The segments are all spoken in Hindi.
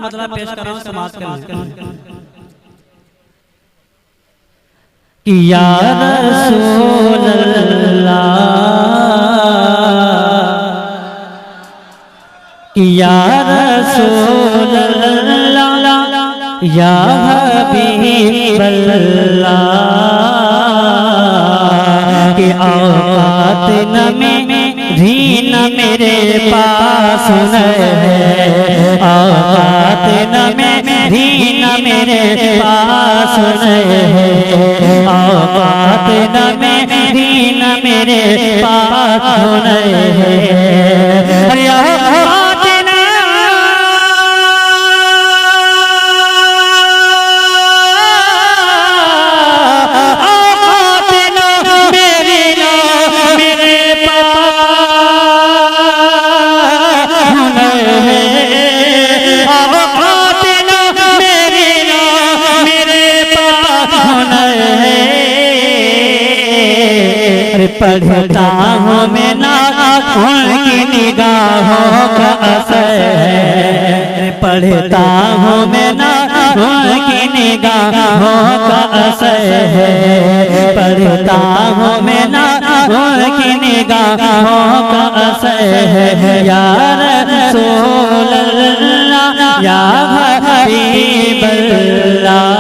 मतलब पेश कर रहा हूँ, समाज करें। या रसूल अल्लाह, या रसूल अल्लाह, या हबीब अल्लाह के औकात न मेरी न मेरे पास है, औकात न मेरी न मेरे पास है, औकात न मेरी न मेरे पास है। पढ़ता हूँ मैं ना उनकी निगाहों का असर है, पढ़ता हूँ मैं ना उनकी निगाहों का असर है, पढ़ता हूँ मैं ना उनकी निगाहों का असर है। या रसूल अल्लाह, या हबीब अल्लाह।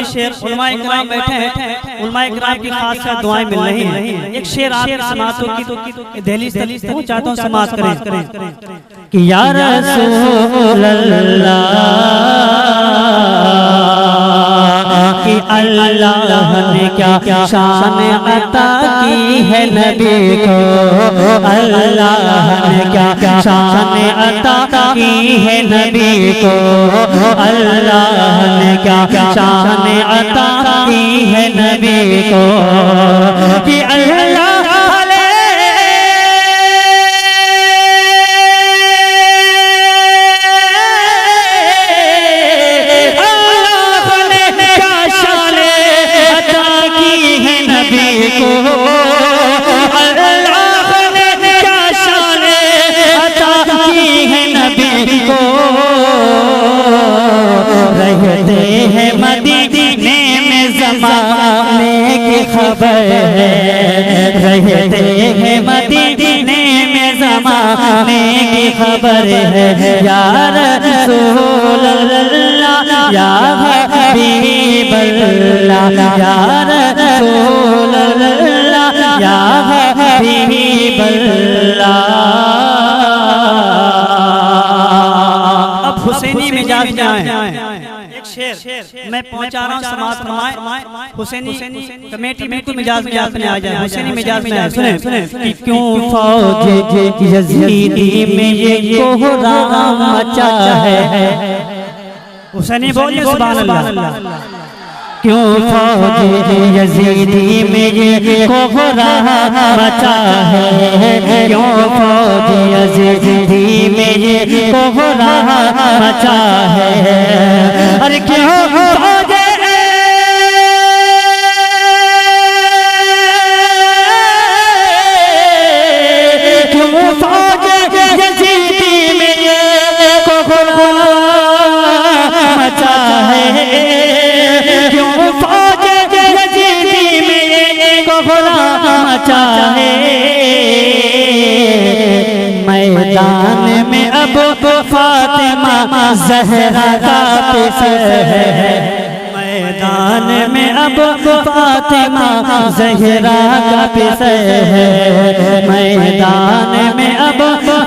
शेर उलमाए किराम बैठे हैं, उलमाए किराम की खास दुआएं मिल रही हैं। एक शेर आप समातों की दिल्ली से चाहता हूँ समाज करें कि या रसूल अल्लाह कि अल्लाह ने क्या शान अता की है नबी को, अल्लाह ने क्या शान अता की है नबी को, अल्लाह ने क्या शान अता की है नबी को कि अल्लाह रहते हैं मदीने में ज़माने की खबर है, रहते हैं मदीने में ज़माने की खबर है। या रसूल अल्लाह, या हबीब अल्लाह, या रसूल अल्लाह, या हबीब अल्लाह। हुसैनी मिजाज में आए एक शेर मैं पहुंचा रहा हूँ समाज फरमाए। हुसैनी कमेटी बिल्कुल मिजाज में आपने आ जाए, हुसैनी मिजाज में आए। सुने कि क्यों फौज यजीदी में ये कोहराम मचा है, हुसैनी बोलिए सुभान अल्लाह। क्यों फौज यजीदी में ये कोहराम मचा है, क्यों फौज यजीदी में ये कोहराम मचा है। अरे क्यों फौज क्यों फौज यजीदी में ये कोहराम मचा है, चाहे मैदान में अब फातिमा ज़हरा का पिसर है, मैदान में अब फातिमा ज़हरा का पिसर है, मैदान में अब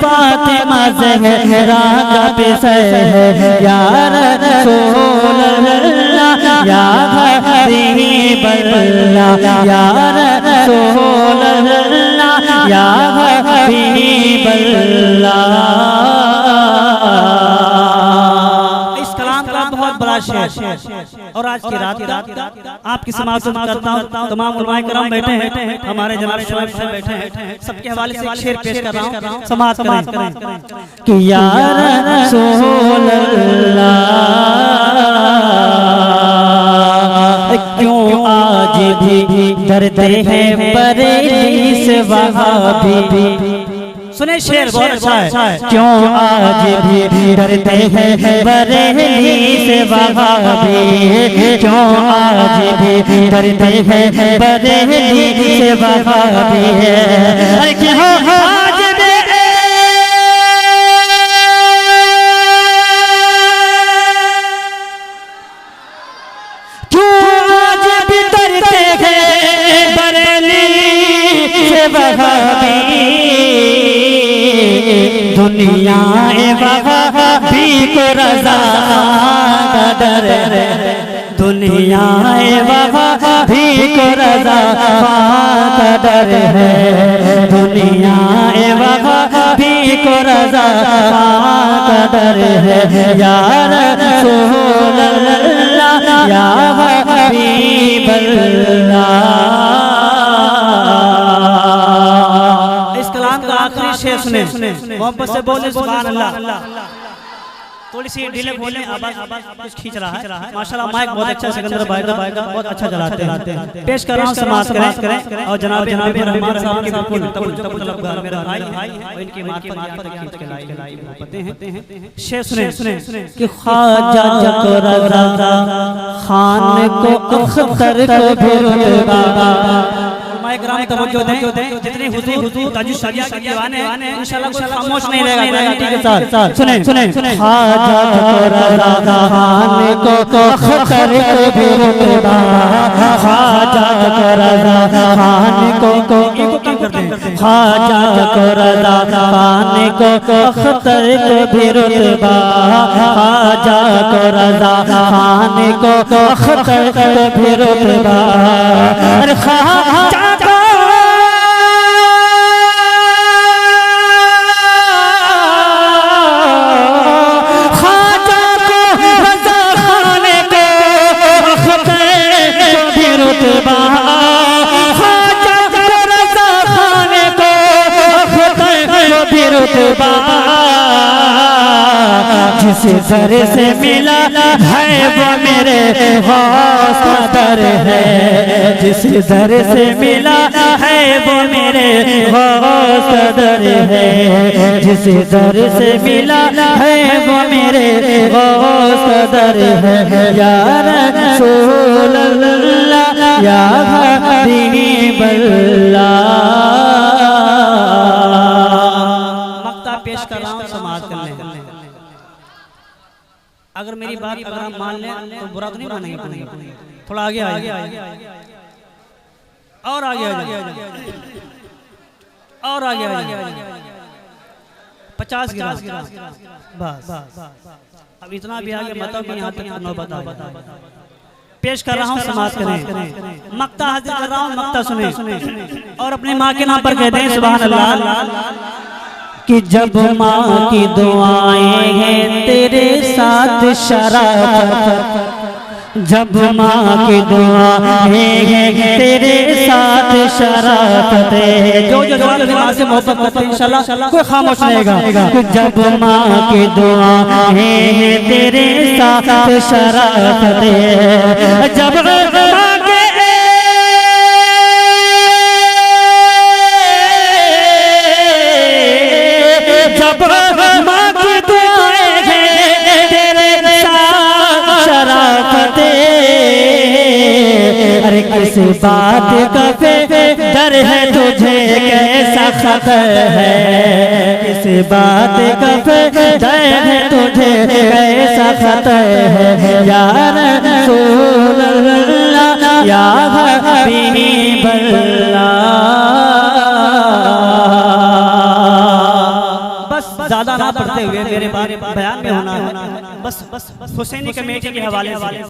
फातिमा ज़हरा का पिसर है। या रसूल अल्लाह, या हबीब अल्लाह, या रसूल अल्लाह, या हबीब अल्लाह। इस कलाम का बहुत बड़ा शेर और आज की रात आपकी समाअत करता हूँ। तमाम उलमाए किराम बैठे हैं, हमारे जनाब शोएब साहब बैठे हैं, सबके हवाले से एक शेर पेश कर रहा हूँ, समाअत करें कि या रसूल अल्लाह क्यों आज भी डरते हैं बरेली से वहाबी। सुने शेर बहुत अच्छा है। क्यों आज भी डरते हैं बरेली से वहाबी, क्यों आज भी डरते हैं बरेली से वहाबी, क्यों आज भी दुनिया वहाबी को रज़ा का डर है, दुनिया वहाबी को रज़ा का डर है, दुनिया वहाबी को रज़ा का डर है। या रसूल अल्लाह या हबीब अल्लाह। आखिरी शेर सुने, मोहब्बत से बोले सुभान अल्लाह। थोड़ी सी डिले बोले, आवाज कुछ खींच रहा है। माशाल्लाह माइक बहुत अच्छा सिकंदर भाई का बहुत अच्छा चलाते हैं। पेश कर रहा हूं, समाज करें और जनाब रहमान साहब के बिल्कुल तलबगार मेरा भाई और इनकी मां की मार्फत खींच के लाई पते हैं। शेर सुने कि ख्वाजा को रज़ा खान को अख्तर को भी ग्राम तवज्जो दें, जितने हुजूर ताजुश शादिया के दीवाने हैं इंशाल्लाह कुछ खामोश नहीं रहेगा गारंटी के साथ। सुने ख्वाजा को रज़ा खान को अख्तर को भी रुतबा, ख्वाजा को रज़ा खान को कम कर दें, ख्वाजा को रज़ा खान को अख्तर को भी रुतबा, ख्वाजा को रज़ा खान को अख्तर को भी रुतबा। अरे ख्वाजा जिस दर से मिला है वो मेरे गौस का दर है, जिस दर से मिला है वो मेरे गौस का दर है, जिस दर से मिला है वो मेरे गौस का दर है। या रसूल अल्लाह या हबीब अल्लाह। मक्ता पेश कर रहा हूं, समाज करने। अगर मेरी बात अगर आप मान लें तो बुरा तो नहीं मानेंगे, थोड़ा आगे आइए और आगे और आगे 50 गिरा बस। अब इतना भी आगे मतलब कि यहाँ तक नौबत आ। पेश कर रहा हूँ, समाज करें। मक्ता हाजिर कर रहा हूँ, मक्ता सुने और अपनी माँ के नाम पर कह दें सुभान अल्लाह। कि जब माँ की दुआएं हैं तेरे साथ शराफत, जब माँ की दुआएं हैं तेरे साथ शराफत, जो माँ से मोहब्बत करते हैं इंशाल्लाह कोई खामोश नहीं रहेगा। कि जब माँ की दुआएं हैं तेरे साथ शराफत, जब किस बात का डर है तुझे कैसा खतर है, किस बात का डर है तुझे कैसा खतर है। या रसूल अल्लाह या हबीब अल्लाह। बस ज्यादा ना पढ़ते हुए मेरे बयान में होना है, बस हुसैनी कमेटी के हवाले से